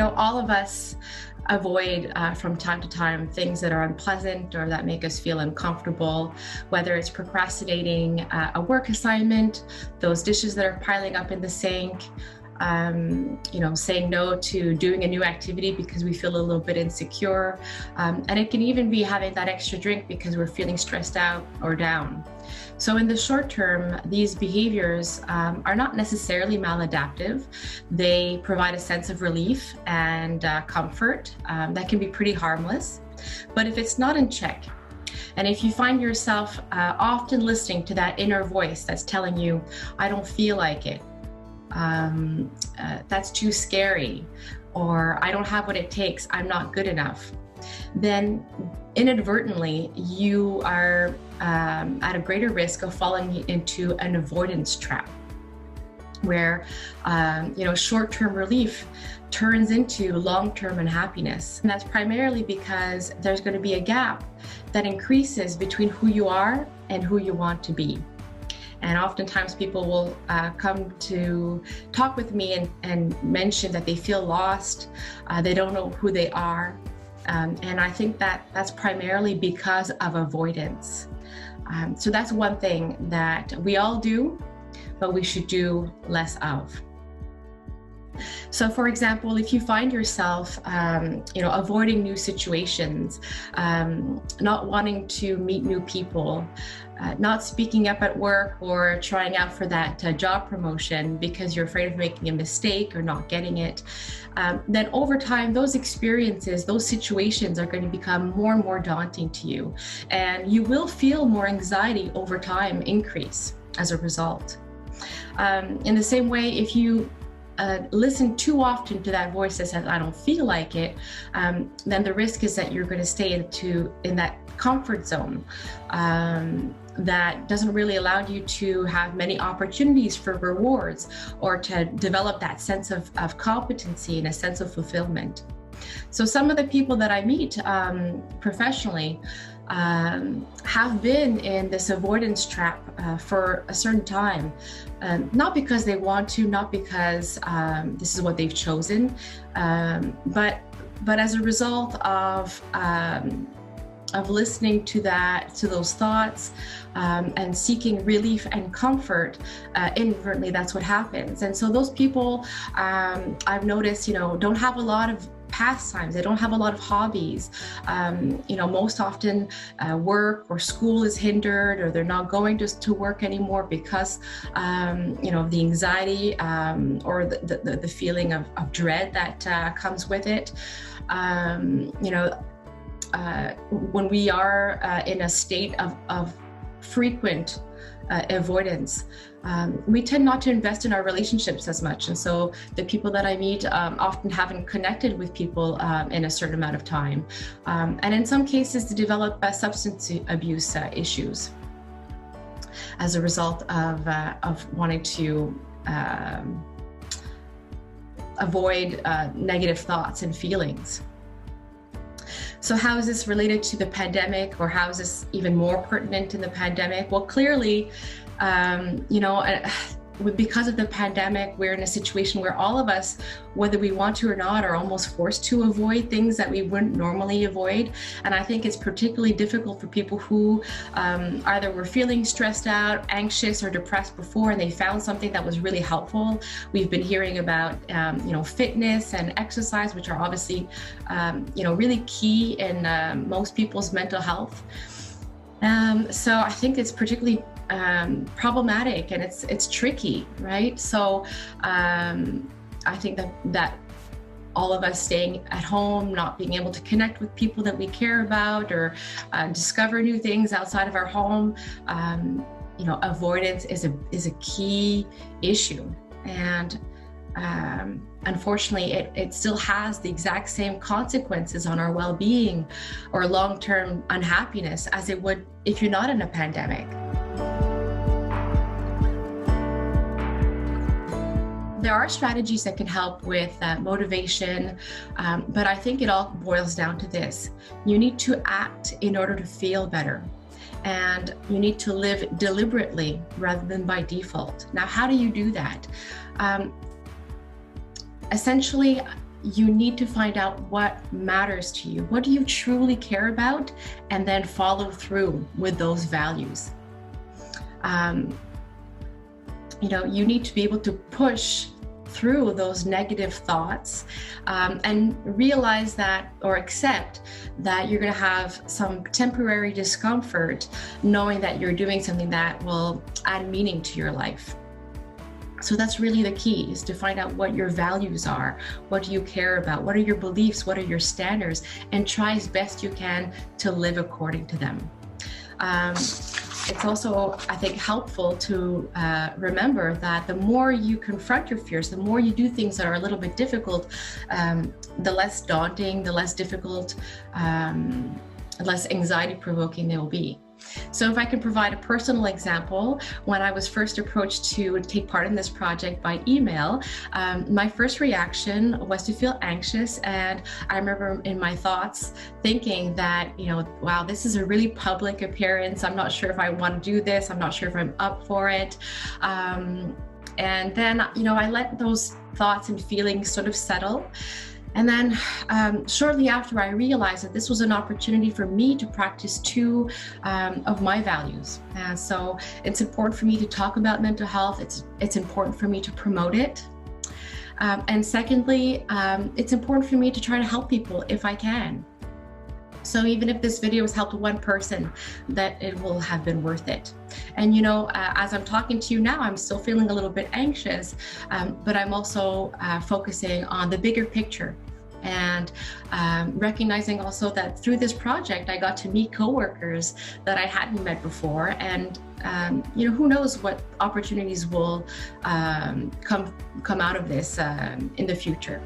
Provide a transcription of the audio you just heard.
all of us avoid from time to time things that are unpleasant or that make us feel uncomfortable, whether it's procrastinating a work assignment, those dishes that are piling up in the sink, saying no to doing a new activity because we feel a little bit insecure. And it can even be having that extra drink because we're feeling stressed out or down. So in the short term, these behaviors are not necessarily maladaptive. They provide a sense of relief and comfort that can be pretty harmless. But if it's not in check, and if you find yourself often listening to that inner voice that's telling you, I don't feel like it, that's too scary, or I don't have what it takes, I'm not good enough, then inadvertently you are at a greater risk of falling into an avoidance trap where short-term relief turns into long-term unhappiness. And that's primarily because there's going to be a gap that increases between who you are and who you want to be. And oftentimes people will come to talk with me and mention that they feel lost, they don't know who they are. And I think that's primarily because of avoidance. So that's one thing that we all do, but we should do less of. So for example, if you find yourself, avoiding new situations, not wanting to meet new people, not speaking up at work or trying out for that job promotion because you're afraid of making a mistake or not getting it, then over time, those experiences, those situations are going to become more and more daunting to you. And you will feel more anxiety over time increase as a result. In the same way, if you listen too often to that voice that says, I don't feel like it, then the risk is that you're going to stay in that comfort zone that doesn't really allow you to have many opportunities for rewards or to develop that sense of competency and a sense of fulfillment. So some of the people that I meet professionally have been in this avoidance trap for a certain time, not because they want to, not because this is what they've chosen, but as a result of listening to those thoughts and seeking relief and comfort, inadvertently that's what happens. And so those people, I've noticed, don't have a lot of pastimes, they don't have a lot of hobbies. Most often work or school is hindered, or they're not going to work anymore because of the anxiety or the feeling of dread that comes with it. When we are in a state of frequent avoidance, we tend not to invest in our relationships as much. And so the people that I meet often haven't connected with people in a certain amount of time. And in some cases, they develop substance abuse issues as a result of wanting to avoid negative thoughts and feelings. So how is this related to the pandemic, or how is this even more pertinent in the pandemic? Well, clearly, because of the pandemic, we're in a situation where all of us, whether we want to or not, are almost forced to avoid things that we wouldn't normally avoid. And I think it's particularly difficult for people who either were feeling stressed out, anxious, or depressed before, and they found something that was really helpful. We've been hearing about, fitness and exercise, which are obviously, really key in most people's mental health. So I think it's particularly problematic, and it's tricky, right? So I think that all of us staying at home, not being able to connect with people that we care about, or discover new things outside of our home, avoidance is a key issue. And unfortunately, it still has the exact same consequences on our well-being or long-term unhappiness as it would if you're not in a pandemic. There are strategies that can help with motivation, but I think it all boils down to this. You need to act in order to feel better, and you need to live deliberately rather than by default. Now, how do you do that? Essentially, you need to find out what matters to you. What do you truly care about? And then follow through with those values. You need to be able to push through those negative thoughts and realize that, or accept that you're going to have some temporary discomfort, knowing that you're doing something that will add meaning to your life. So that's really the key, is to find out what your values are, what do you care about, what are your beliefs, what are your standards, and try as best you can to live according to them. It's also, I think, helpful to remember that the more you confront your fears, the more you do things that are a little bit difficult, the less daunting, the less difficult, less anxiety-provoking they will be. So if I can provide a personal example, when I was first approached to take part in this project by email, my first reaction was to feel anxious. And I remember in my thoughts thinking that, wow, this is a really public appearance. I'm not sure if I want to do this. I'm not sure if I'm up for it. And then, I let those thoughts and feelings sort of settle. And then shortly after, I realized that this was an opportunity for me to practice two of my values. And so it's important for me to talk about mental health. It's important for me to promote it. And secondly, it's important for me to try to help people if I can. So even if this video has helped one person, that it will have been worth it. And as I'm talking to you now, I'm still feeling a little bit anxious, but I'm also focusing on the bigger picture, and recognizing also that through this project, I got to meet coworkers that I hadn't met before, and who knows what opportunities will come out of this in the future.